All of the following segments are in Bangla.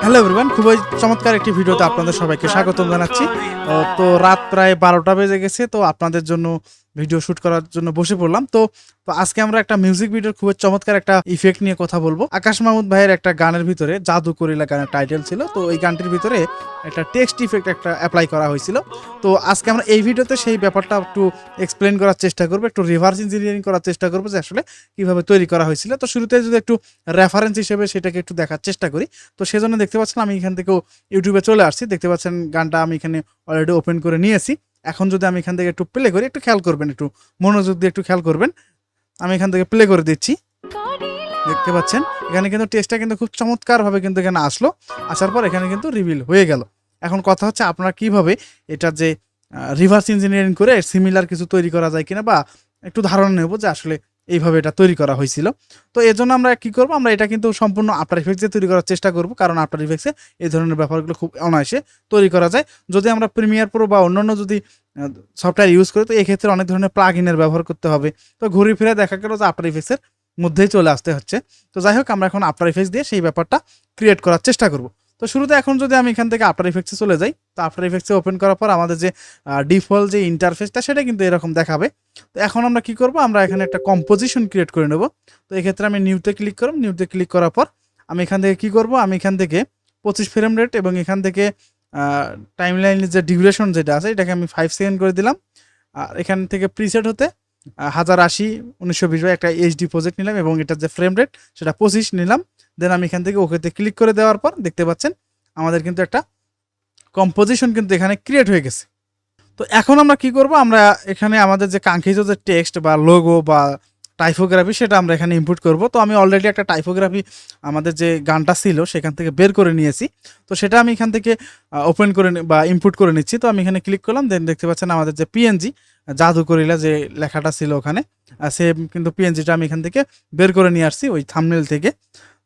হ্যালো এভরিওয়ান, খুবই চমৎকার একটি ভিডিওতে আপনাদের সবাইকে স্বাগতম জানাচ্ছি। তো রাত প্রায় 12টা বেজে গেছে, তো আপনাদের জন্য ভিডিও শুট করার জন্য বসে পড়লাম। তো আজকে আমরা একটা মিউজিক ভিডিওর খুবই চমৎকার একটা ইফেক্ট নিয়ে কথা বলবো। আকাশ মাহমুদ ভাইয়ের একটা গানের ভিতরে জাদু করিলা গানের টাইটেল ছিল, তো এই গানটির ভিতরে একটা টেক্সট ইফেক্ট একটা অ্যাপ্লাই করা হয়েছিল। তো আজকে আমরা এই ভিডিওতে সেই ব্যাপারটা একটু এক্সপ্লেন করার চেষ্টা করবো, একটু রিভার্স ইঞ্জিনিয়ারিং করার চেষ্টা করবো যে আসলে কিভাবে তৈরি করা হয়েছিল। তো শুরুতে যদি একটু রেফারেন্স হিসেবে সেটাকে একটু দেখার চেষ্টা করি, তো সেজন্য দেখতে পাচ্ছেন আমি এখান থেকেও ইউটিউবে চলে আসছি। দেখতে পাচ্ছেন গানটা আমি এখানে অলরেডি ওপেন করে নিয়েছি। এখন যদি আমি এখান থেকে একটু প্লে করি, একটু খেয়াল করবেন, একটু মনোযোগ দিয়ে একটু খেয়াল করবেন। আমি এখান থেকে প্লে করে দিচ্ছি। দেখতে পাচ্ছেন এখানে কিন্তু টেস্টটা কিন্তু খুব চমৎকারভাবে কিন্তু এখানে আসলো। আসার পর এখানে কিন্তু রিভিল হয়ে গেল। এখন কথা হচ্ছে আপনারা কিভাবে এটা যে রিভার্স ইঞ্জিনিয়ারিং করে সিমিলার কিছু তৈরি করা যায় কিনা, বা একটু ধারণা নেব যে আসলে এইভাবে এটা তৈরি করা হয়েছিল। তো এর জন্য আমরা কি করব, আমরা এটা কিন্তু সম্পূর্ণ আফটার ইফেক্টসে তৈরি করার চেষ্টা করব, কারণ আফটার ইফেক্টসে এই ধরনের ব্যাপারগুলো খুব অনায়াসে তৈরি করা যায়। যদি আমরা প্রিমিয়ার প্রো বা অন্যান্য যদি সফটওয়্যার ইউজ করি, তো এক্ষেত্রে অনেক ধরনের প্লাগ ইনের ব্যবহার করতে হবে। তো ঘুরে ফিরে দেখা গেল যে আফটার ইফেক্টসের মধ্যেই চলে আসতে হচ্ছে। তো যাই হোক, আমরা এখন আফটার ইফেক্টস দিয়ে সেই ব্যাপারটা ক্রিয়েট করার চেষ্টা করব। তো শুরুতে এখন যদি আমি এখান থেকে আফটার ইফেক্টসে চলে যাই, তো আফটার ইফেক্টসে ওপেন করার পর আমাদের যে ডিফল্ট যে ইন্টারফেসটা সেটা কিন্তু এরকম দেখাবে। তো এখন আমরা কি করব, আমরা এখানে একটা কম্পোজিশন ক্রিয়েট করে নেব। তো এক্ষেত্রে আমি নিউতে ক্লিক করব। নিউতে ক্লিক করার পর আমি এখান থেকে কি করব, আমি এখান থেকে 25 ফ্রেম রেট এবং এখান থেকে টাইম লাইনের যে ডিউরেশন যেটা আছে এটাকে আমি 5 সেকেন্ড করে দিলাম। আর এখান থেকে প্রিসেট হতে 1080 1920 একটা এইচডি প্রজেক্ট নিলাম এবং এটার যে ফ্রেম রেট সেটা 25 নিলাম। দেন আমি এখান থেকে ওকেতে ক্লিক করে দেওয়ার পর দেখতে পাচ্ছেন আমাদের কিন্তু একটা কম্পোজিশন কিন্তু এখানে ক্রিয়েট হয়ে গেছে। তো এখন আমরা কি করব, আমরা এখানে আমাদের যে কাঙ্ক্ষিত যে টেক্সট বা লোগো বা টাইপোগ্রাফি সেটা আমরা এখানে ইনপুট করব। তো আমি অলরেডি একটা টাইপোগ্রাফি আমাদের যে গানটা ছিল সেখান থেকে বের করে নিয়েছি। তো সেটা আমি এখান থেকে ওপেন করে বা ইনপুট করে নিচ্ছি। তো আমি এখানে ক্লিক করলাম। দেন দেখতে পাচ্ছেন আমাদের যে পিএনজি জাদু করিলা যে লেখাটা ছিল ওখানে, সেম কিন্তু পিএনজিটা আমি এখান থেকে বের করে নিয়ে আসছি ওই থাম্বনেল থেকে।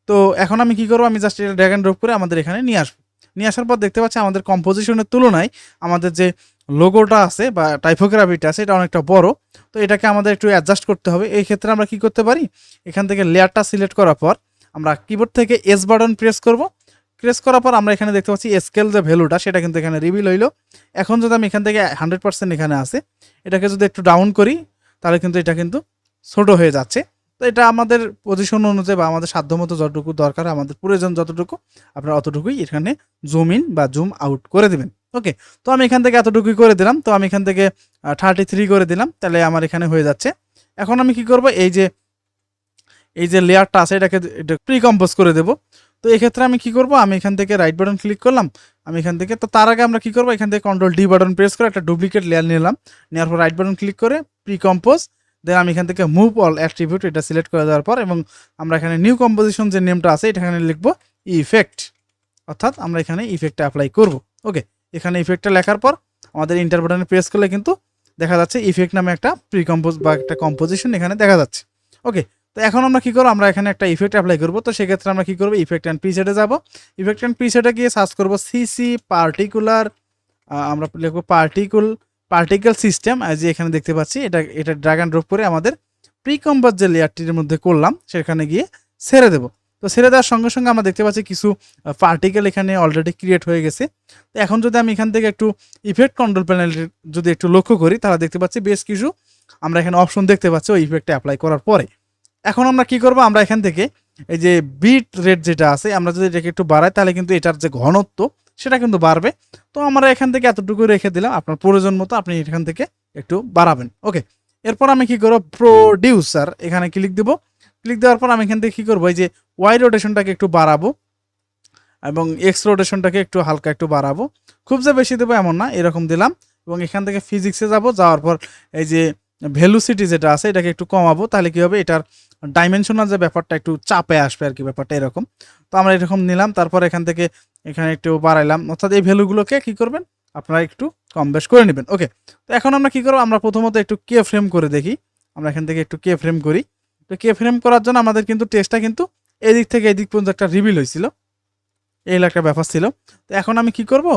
তো এখন আমি কি করব, আমি জাস্ট এটা ড্র্যাগ এন্ড ড্রপ করে আমাদের এখানে নিয়ে আসবো। নিয়ে আসার পর দেখতে পাচ্ছি আমাদের কম্পোজিশনের তুলনায় আমাদের যে লোগোটা আছে বা টাইপোগ্রাফিটা আছে এটা অনেকটা বড়। তো এটাকে আমাদের একটু অ্যাডজাস্ট করতে হবে। এই ক্ষেত্রে আমরা কি করতে পারি, এখান থেকে লেয়ারটা সিলেক্ট করার পর আমরা কিবোর্ড থেকে এস বাটন প্রেস করব। প্রেস করার পর আমরা এখানে দেখতে পাচ্ছি স্কেল যে ভ্যালুটা সেটা কিন্তু এখানে রিভিল হইলো। এখন যদি আমি এখান থেকে 100% এখানে আছে, এটাকে যদি একটু ডাউন করি তাহলে কিন্তু এটা কিন্তু ছোট হয়ে যাচ্ছে। তো এটা আমাদের পজিশন অনুযায়ী বা আমাদের সাধ্যমতো যতটুকু দরকার, আমাদের প্রয়োজন যতটুকু, আপনারা অতটুকুই এখানে জুম ইন বা জুম আউট করে দেবেন। ওকে, তো আমি এখান থেকে এতটুকুই করে দিলাম। তো আমি এখান থেকে 33 করে দিলাম, তাহলে আমার এখানে হয়ে যাচ্ছে। এখন আমি কি করব, এই যে লেয়ারটা আছে এটাকে প্রি কম্পোজ করে দেব। তো এক্ষেত্রে আমি কি করব, আমি এখান থেকে রাইট বাটন ক্লিক করলাম। আমি এখান থেকে, তো তার আগে আমরা কি করব, এখান থেকে কন্ট্রোল ডি বাটন প্রেস করে একটা ডুপ্লিকেট লেয়ার নিলাম। নেওয়ার পর রাইট বাটন ক্লিক করে প্রি কম্পোজ। দেন আমি এখান থেকে মুভ অল অ্যাট্রিবিউট এটা সিলেক্ট করে দেওয়ার পর এবং আমরা এখানে নিউ কম্পোজিশন যে নেমটা আছে এটা এখানে লিখবো ইফেক্ট, অর্থাৎ আমরা এখানে ইফেক্টটা অ্যাপ্লাই করব। ওকে, এখানে ইফেক্টটা লেখার পর আমাদের ইন্টার বাটনে প্রেস করলে কিন্তু দেখা যাচ্ছে ইফেক্ট নামে একটা প্রি কম্পোজ বা একটা কম্পোজিশন এখানে দেখা যাচ্ছে। ওকে, তো এখন আমরা কি করবো, আমরা এখানে একটা ইফেক্ট অ্যাপ্লাই করবো। তো সেক্ষেত্রে আমরা কি করবো, ইফেক্ট অ্যান্ড প্রিসেটে যাব। ইফেক্ট অ্যান্ড প্রিসেটে গিয়ে সার্চ করবো সিসি পার্টিকুলার, আমরা লিখবো পার্টিকেল সিস্টেম। যে এখানে দেখতে পাচ্ছি এটা ড্র্যাগ অ্যান্ড ড্রপ করে আমাদের প্রি কম্পোজ যে লেয়ারটির মধ্যে করলাম সেখানে গিয়ে ছেড়ে দেবো। তো ছেড়ে দেওয়ার সঙ্গে সঙ্গে আমরা দেখতে পাচ্ছি কিছু পার্টিকেল এখানে অলরেডি ক্রিয়েট হয়ে গেছে। তো এখন যদি আমি এখান থেকে একটু ইফেক্ট কন্ট্রোল প্যানেল যদি একটু লক্ষ্য করি তাহলে দেখতে পাচ্ছি বেশ কিছু আমরা এখানে অপশন দেখতে পাচ্ছি ওই ইফেক্টে অ্যাপ্লাই করার পরে। এখন আমরা কি করব, আমরা এখান থেকে এই যে বিট রেট যেটা আছে আমরা যদি এটাকে একটু বাড়াই তাহলে কিন্তু এটার যে ঘনত্ব সেটা কিন্তু বাড়বে। তো আমরা এখান থেকে এতটুকু রেখে দিলাম, আপনার প্রয়োজন মতো আপনি এখান থেকে একটু বাড়াবেন। ওকে, এরপর আমি কি করব, প্রোডিউসার এখানে ক্লিক দেবো। ক্লিক দেওয়ার পর আমি এখান থেকে কি করবো, এই যে ওয়াই রোটেশনটাকে একটু বাড়াবো এবং এক্স রোটেশনটাকে একটু হালকা একটু বাড়াবো। খুব যে বেশি দেবো এমন না, এরকম দিলাম। এবং এখান থেকে ফিজিক্সে যাব, যাওয়ার পর এই যে ভ্যালুসিটি যেটা আছে এটাকে একটু কমাবো। তাহলে কি হবে, এটার ডাইমেনশনাল যে ব্যাপারটা একটু চাপে আসবে আর কি, ব্যাপারটা এরকম। তো আমরা এরকম নিলাম, তারপর এখান থেকে এখানে একটু বাড়াইলাম। অর্থাৎ এই ভ্যালুগুলোকে কি করবেন, আপনারা একটু কম বেশ করে নেবেন। ওকে, তো এখন আমরা কি করবো, আমরা প্রথমত একটু কে ফ্রেম করে দেখি। আমরা এখান থেকে একটু কে ফ্রেম করি। তো কে ফ্রেম করার জন্য আমাদের কিন্তু টেক্সটটা কিন্তু এদিক থেকে এদিক পর্যন্ত একটা রিভিল হয়েছিল, এই একটা ব্যাপার ছিল। তো এখন আমি কি করব,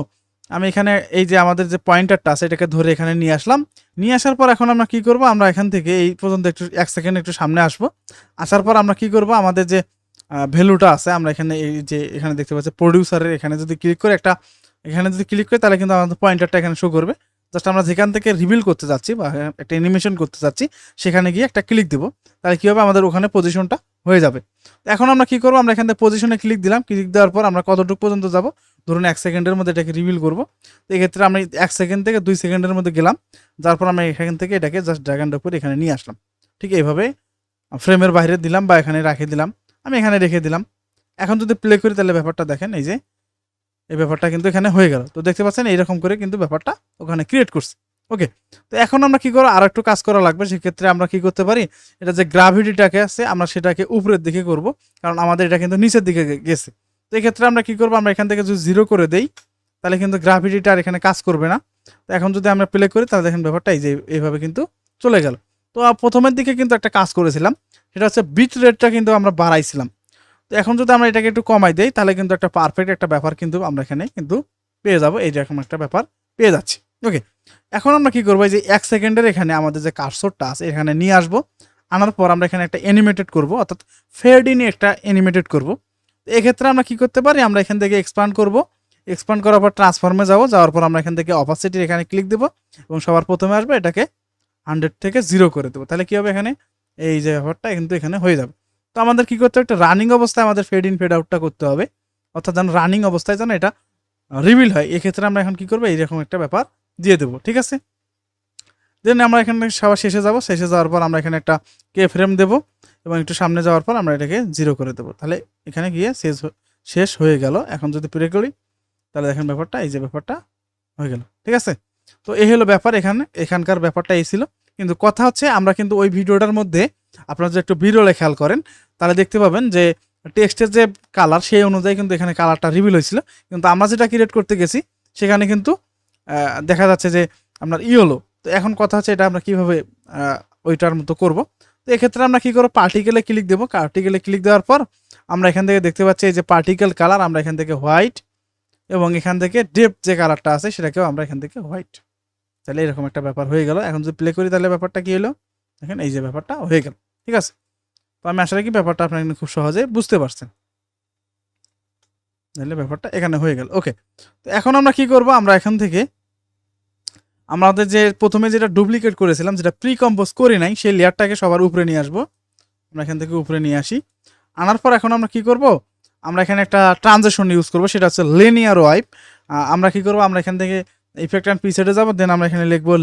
আমি এখানে এই যে আমাদের যে পয়েন্টারটা আছে এটাকে ধরে এখানে নিয়ে আসলাম। নিয়ে আসার পর এখন আমরা কি করব, আমরা এখান থেকে এই পর্যন্ত একটু 1 সেকেন্ড একটু সামনে আসবো। আসার পর আমরা কি করব, আমাদের যে ভ্যালুটা আছে আমরা এখানে এই যে এখানে দেখতে পাচ্ছি প্রোডিউসারের এখানে যদি ক্লিক করে এখানে যদি ক্লিক করি তাহলে কিন্তু আমাদের পয়েন্টারটা এখানে শো করবে। জাস্ট আমরা যেখান থেকে রিভিল করতে যাচ্ছি বা একটা অ্যানিমেশন করতে যাচ্ছি সেখানে গিয়ে একটা ক্লিক দেবো, তাহলে কী হবে আমাদের ওখানে পজিশনটা হয়ে যাবে। এখন আমরা কী করবো, আমরা এখান থেকে পজিশনে ক্লিক দিলাম, ক্লিক দেওয়ার পর আমরা কতটুকু পর্যন্ত যাব, ধরুন 1 সেকেন্ডের মধ্যে এটাকে রিভিল করবো। তো এক্ষেত্রে আমি 1 সেকেন্ড থেকে 2 সেকেন্ডের মধ্যে গেলাম, যার পর আমরা এখান থেকে এটাকে জাস্ট ড্র্যাগ এন্ড ড্রপ করে এখানে নিয়ে আসলাম। ঠিক এইভাবে ফ্রেমের বাইরে দিলাম বা এখানে রেখে দিলাম, আমি এখানে রেখে দিলাম। এখন যদি প্লে করি তাহলে ব্যাপারটা দেখেন, এই যে এই ব্যাপারটা কিন্তু এখানে হয়ে গেল। তো দেখতে পাচ্ছেন এইরকম করে কিন্তু ব্যাপারটা ওখানে ক্রিয়েট করছে। ওকে, তো এখন আমরা কি করবো, আর একটু কাজ করা লাগবে। সেক্ষেত্রে আমরা কি করতে পারি, এটা যে গ্রাভিটিটাকে আছে আমরা সেটাকে উপরের দিকে করব, কারণ আমাদের এটা কিন্তু নিচের দিকে গেছে। তো এক্ষেত্রে আমরা কি করবো, আমরা এখান থেকে যদি 0 করে দেই তাহলে কিন্তু গ্রাভিটিটা আর এখানে কাজ করবে না। তো এখন যদি আমরা প্লে করি তাহলে দেখেন ব্যাপারটা এই যে এইভাবে কিন্তু চলে গেল। তো প্রথমের দিকে কিন্তু একটা কাজ করেছিলাম, সেটা হচ্ছে বিট রেটটা কিন্তু আমরা বাড়াইছিলাম। তো এখন যদি আমরা এটাকে একটু কমাই দেই তাহলে কিন্তু একটা পারফেক্ট একটা ব্যাপার কিন্তু আমরা এখানে কিন্তু পেয়ে যাবো, এই রকম একটা ব্যাপার পেয়ে যাচ্ছি। ওকে, এখন আমরা কি করবো, এই যে 1 সেকেন্ডের এখানে আমাদের যে কার্সরটা আছে এখানে নিয়ে আসবো, আনার পর আমরা এখানে একটা অ্যানিমেটেড করব, অর্থাৎ ফেড ইন একটা অ্যানিমেটেড করব। তো এক্ষেত্রে আমরা কি করতে পারি, আমরা এখান থেকে এক্সপান্ড করব, এক্সপান্ড করার পর ট্রান্সফর্মে যাওয়ার পর আমরা এখান থেকে অপাসিটির এখানে ক্লিক দেবো এবং সবার প্রথমে আসবে এটাকে 100 থেকে 0 করে দেবো। তাহলে কি হবে, এখানে এই যে ব্যাপারটা কিন্তু এখানে হয়ে যাবে। তো আমাদের কি করতে হবে, একটা রানিং অবস্থায় আমাদের ফেড ইন ফেড আউটটা করতে হবে, অর্থাৎ যেন রানিং অবস্থায় যেন এটা রিভিল হয়। এক্ষেত্রে আমরা এখন কি করবো, এইরকম একটা ব্যাপার দিয়ে দেবো। ঠিক আছে, দেন আমরা এখানে সবার শেষে যাব, শেষে যাওয়ার পর আমরা এখানে একটা কে ফ্রেম দেবো এবং একটু সামনে যাওয়ার পর আমরা এটাকে 0 করে দেবো। তাহলে এখানে গিয়ে শেষ হয়ে গেল। এখন যদি প্লে করি তাহলে দেখেন ব্যাপারটা এই যে ব্যাপারটা হয়ে গেল। ঠিক আছে, তো এই হলো ব্যাপার, এখানকার ব্যাপারটা এই ছিল। কিন্তু কথা হচ্ছে আমরা কিন্তু ওই ভিডিওটার মধ্যে আপনারা যদি একটু ভিডিওলে খেয়াল করেন তাহলে দেখতে পাবেন যে টেক্সটের যে কালার সেই অনুযায়ী কিন্তু এখানে কালারটা রিভিল হয়েছিল, কিন্তু আমরা যেটা ক্রিয়েট করতে গেছি সেখানে কিন্তু দেখা যাচ্ছে যে আপনার ইয়েলো। তো এখন কথা হচ্ছে এটা আমরা কীভাবে ওইটার মতো করব। তো এক্ষেত্রে আমরা কী করবো, পার্টিকেলে ক্লিক দেবো, পার্টিকেলে ক্লিক দেওয়ার পর আমরা এখান থেকে দেখতে পাচ্ছি এই যে পার্টিকেল কালার, আমরা এখান থেকে হোয়াইট এবং এখান থেকে ডেপ যে কালারটা আছে সেটাকেও আমরা এখান থেকে হোয়াইট। তাহলে এরকম একটা ব্যাপার হয়ে গেল। এখন যদি প্লে করি তাহলে ব্যাপারটা কি হলো, দেখেন এই যে ব্যাপারটা হয়ে গেল। ঠিক আছে, তো আমি আশা রাখি ব্যাপারটা আপনারা খুব সহজে বুঝতে পারছেন। তাহলে ব্যাপারটা এখানে হয়ে গেল। ওকে, তো এখন আমরা কি করব, আমরা এখান থেকে আমাদের যে প্রথমে যেটা ডুপ্লিকেট করেছিলাম, যেটা প্রি কম্পোজ করি নাই, সেই লেয়ারটাকে সবার উপরে নিয়ে আসবো। আমরা এখান থেকে উপরে নিয়ে আসি, আনার পর এখন আমরা কি করব, আমরা এখানে একটা ট্রানজিশন ইউজ করব, সেটা হচ্ছে লিনিয়ার ওয়াইপ। আমরা কি করব, আমরা এখান থেকে ইফেক্ট অ্যান্ড প্রিসেটে যাব, দেন আমরা এখানে লিখবো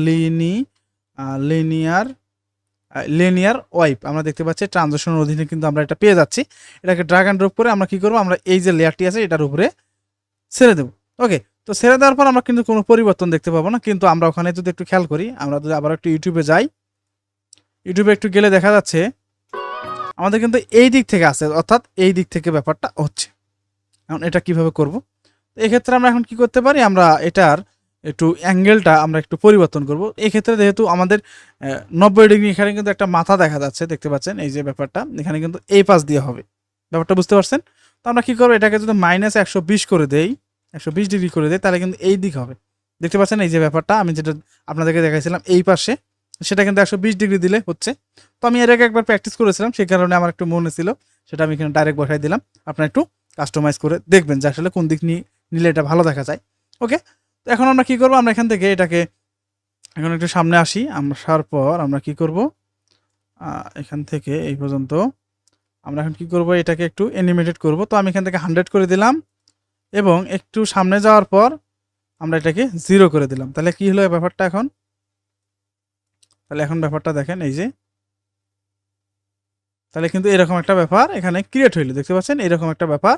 লিনিয়ার ওয়াইপ। আমরা দেখতে পাচ্ছি ট্রানজিশনের অধীনে কিন্তু আমরা এটা পেয়ে যাচ্ছি। এটাকে ড্র্যাগ অ্যান্ড ড্রপ করে আমরা কি করব, আমরা এই যে লেয়ারটি আছে এটার উপরে ছেড়ে দেবো। ওকে, তো ছেড়ে দেওয়ার পর আমরা কিন্তু কোনো পরিবর্তন দেখতে পাবো না, কিন্তু আমরা ওখানে যদি একটু খেয়াল করি, আমরা যদি আবার একটু ইউটিউবে যাই, ইউটিউবে একটু গেলে দেখা যাচ্ছে আমাদের কিন্তু এই দিক থেকে আছে, অর্থাৎ এই দিক থেকে ব্যাপারটা হচ্ছে। এখন এটা কিভাবে করব, তো এক্ষেত্রে আমরা এখন কি করতে পারি, আমরা এটার একটু অ্যাঙ্গেলটা আমরা একটু পরিবর্তন করব। এই ক্ষেত্রে যেহেতু আমাদের 90 ডিগ্রি, এখানে কিন্তু একটা মাথা দেখা যাচ্ছে, দেখতে পাচ্ছেন এই যে ব্যাপারটা এখানে কিন্তু এই পাশ দিয়ে হবে, ব্যাপারটা বুঝতে পারছেন। তো আমরা কি করবো, এটাকে যদি -120 করে দেই, 120 ডিগ্রি করে দেই, তাহলে কিন্তু এই দিক হবে। দেখতে পাচ্ছেন এই যে ব্যাপারটা আমি যেটা আপনাদেরকে দেখাইছিলাম এই পাশে, সেটা কিন্তু 120 ডিগ্রি দিলে হচ্ছে। তো আমি এর আগে একবার প্র্যাকটিস করেছিলাম, সেই কারণে আমার একটু মনে ছিল, সেটা আমি এখানে ডাইরেক্ট বসাই দিলাম। আপনারা একটু কাস্টমাইজ করে দেখবেন যে আসলে কোন দিক নিলে এটা ভালো দেখা যায়। ওকে, তো এখন আমরা কি করব, আমরা এখান থেকে এটাকে এখন একটু সামনে আসি, আমরা আসার পর আমরা কি করব, এখান থেকে এই পর্যন্ত আমরা এখন কি করব, এটাকে একটু অ্যানিমেটেড করব। তো আমি এখান থেকে 100 করে দিলাম এবং একটু সামনে যাওয়ার পর আমরা এটাকে 0 করে দিলাম। তাহলে কি হলো ব্যাপারটা এখন, তাহলে এখন ব্যাপারটা দেখেন এই যে, তাহলে কিন্তু এরকম একটা ব্যাপার এখানে ক্রিয়েট হইলো, দেখতে পাচ্ছেন এরকম একটা ব্যাপার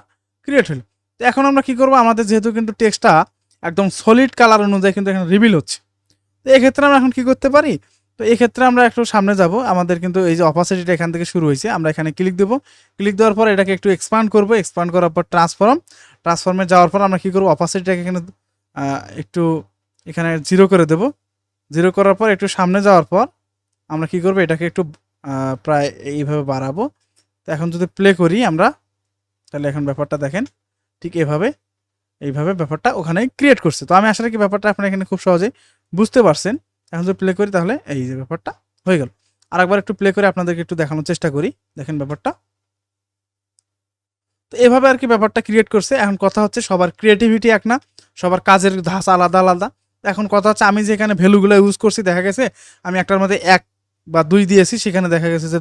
ক্রিয়েট হইলো। তো এখন আমরা কি করব, আমাদের যেহেতু কিন্তু টেক্সটটা একদম সলিড কালার অনুযায়ী কিন্তু এখানে রিভিল হচ্ছে। তো এক্ষেত্রে আমরা এখন কি করতে পারি, তো এক্ষেত্রে আমরা একটু সামনে যাব, আমাদের কিন্তু এই যে অপাসিটিটা এখান থেকে শুরু হয়েছে, আমরা এখানে ক্লিক দেবো, ক্লিক দেওয়ার পর এটাকে একটু এক্সপান্ড করবো, এক্সপান্ড করার পর ট্রান্সফর্মে যাওয়ার পর আমরা কি করবো, অপাসিটিটাকে এখানে একটু এখানে 0 করে দেবো। 0 করার পর একটু সামনে যাওয়ার পর আমরা কি করবো, এটাকে একটু প্রায় এইভাবে বাড়াবো। তো এখন যদি প্লে করি আমরা, তাহলে এখন ব্যাপারটা দেখেন ঠিক এইভাবে ব্যাপারটা ওখানে ক্রিয়েট করছে। তো আমি আশা রাখি ব্যাপারটা আপনারা এখানে খুব সহজেই বুঝতে পারছেন। এখন যদি প্লে করি তাহলে এই যে ব্যাপারটা হয়ে গেল। আর একবার একটু প্লে করে আপনাদেরকে একটু দেখানোর চেষ্টা করি, দেখেন ব্যাপারটা তো এভাবে আর কি ব্যাপারটা ক্রিয়েট করছে। এখন কথা হচ্ছে সবার ক্রিয়েটিভিটি এক না, সবার কাজের ধাঁচ আলাদা আলাদা। এখন কথা হচ্ছে আমি যে এখানে ভ্যালুগুলো ইউজ করছি, দেখা গেছে আমি একটার মধ্যে 1 বা 2 দিয়েছি, সেখানে দেখা গেছে যে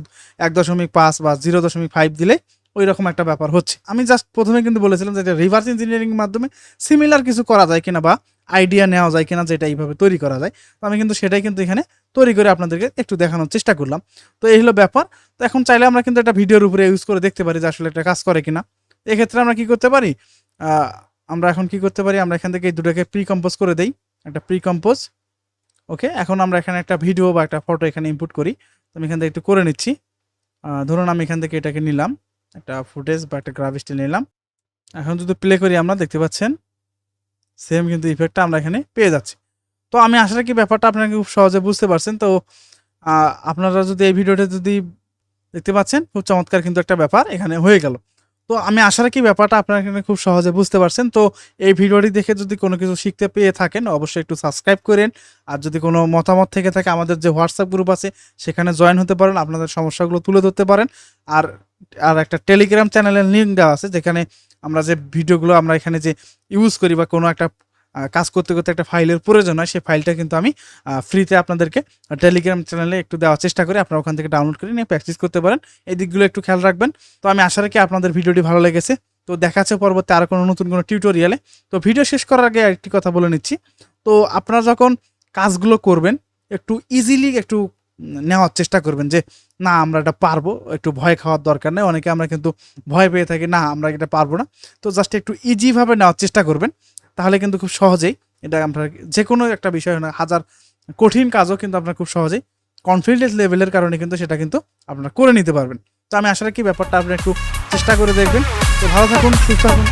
1.5 বা 0.5 দিলে ওই রকম একটা ব্যাপার হচ্ছে। আমি জাস্ট প্রথমে কিন্তু বলেছিলাম যে রিভার্স ইঞ্জিনিয়ারিং মাধ্যমে সিমিলার কিছু করা যায় কিনা বা আইডিয়া নেওয়া যায় কিনা, যেটা এইভাবে তৈরি করা যায়। তো আমি কিন্তু সেটাই কিন্তু এখানে তৈরি করে আপনাদেরকে একটু দেখানোর চেষ্টা করলাম। তো এই হলো ব্যাপার। তো এখন চাইলে আমরা কিন্তু একটা ভিডিওর উপরে ইউজ করে দেখতে পারি যে আসলে একটা কাজ করে কিনা। এক্ষেত্রে আমরা কি করতে পারি, আমরা এখন কি করতে পারি, আমরা এখান থেকে এই দুটোকে প্রি কম্পোজ করে দেই, একটা প্রি কম্পোজ। ওকে, এখন আমরা এখানে একটা ভিডিও বা একটা ফটো এখানে ইনপুট করি। আমি এখান থেকে একটু করে নিচ্ছি। ধরুন আমি এখান থেকে এটাকে নিলাম, একটা ফুটেজ বা একটা গ্রাফ স্টিল নিলাম। এখন যদি প্লে করি আমরা দেখতে পাচ্ছেন সেম কিন্তু ইফেক্টটা আমরা এখানে পেয়ে যাচ্ছি। তো আমি আশা রাখি ব্যাপারটা আপনারা খুব সহজে বুঝতে পারছেন। তো আপনারা যদি এই ভিডিওটা যদি দেখতে পাচ্ছেন, খুব চমৎকার কিন্তু একটা ব্যাপার এখানে হয়ে গেল। তো আমি আশা রাখি ব্যাপারটা আপনারা এখানে খুব সহজে বুঝতে পারছেন। তো এই ভিডিওটি দেখে যদি কোনো কিছু শিখতে পেয়ে থাকেন, অবশ্যই একটু সাবস্ক্রাইব করেন। আর যদি কোনো মতামত থেকে থাকে, আমাদের যে হোয়াটসঅ্যাপ গ্রুপ আছে সেখানে জয়েন হতে পারেন, আপনাদের সমস্যাগুলো তুলে ধরতে পারেন। আর আর একটা টেলিগ্রাম চ্যানেলের লিঙ্ক দেওয়া আছে, যেখানে আমরা যে ভিডিওগুলো আমরা এখানে যে ইউজ করি বা কোনো একটা কাজ করতে করতে একটা ফাইলের প্রয়োজন হয়, সেই ফাইলটা কিন্তু আমি ফ্রিতে আপনাদেরকে টেলিগ্রাম চ্যানেলে একটু দেওয়ার চেষ্টা করি। আপনারা ওখান থেকে ডাউনলোড করে নিয়ে প্র্যাকটিস করতে পারেন। এই দিকগুলো একটু খেয়াল রাখবেন। তো আমি আশা রাখি আপনাদের ভিডিওটি ভালো লেগেছে। তো দেখা যাচ্ছে পরবর্তী আরও কোনো নতুন কোনো টিউটোরিয়ালে। তো ভিডিও শেষ করার আগে একটি কথা বলে নিচ্ছি। তো আপনারা যখন কাজগুলো করবেন, একটু ইজিলি একটু নেওয়ার চেষ্টা করবেন, যে না আমরা এটা পারবো, একটু ভয় খাওয়ার দরকার নেই। অনেকে আমরা কিন্তু ভয় পেয়ে থাকি, না আমরা এটা পারবো না। তো জাস্ট একটু ইজিভাবে নেওয়ার চেষ্টা করবেন, তাহলে কিন্তু খুব সহজেই এটা আপনার যে কোনো একটা বিষয় না, হাজার কঠিন কাজও কিন্তু আপনার খুব সহজেই কনফিডেন্স লেভেলের কারণে কিন্তু সেটা কিন্তু আপনারা করে নিতে পারবেন। তো আমি আশা রাখি ব্যাপারটা আপনি একটু চেষ্টা করে দেখবেন। তো ভালো থাকুন, সুস্থ থাকুন।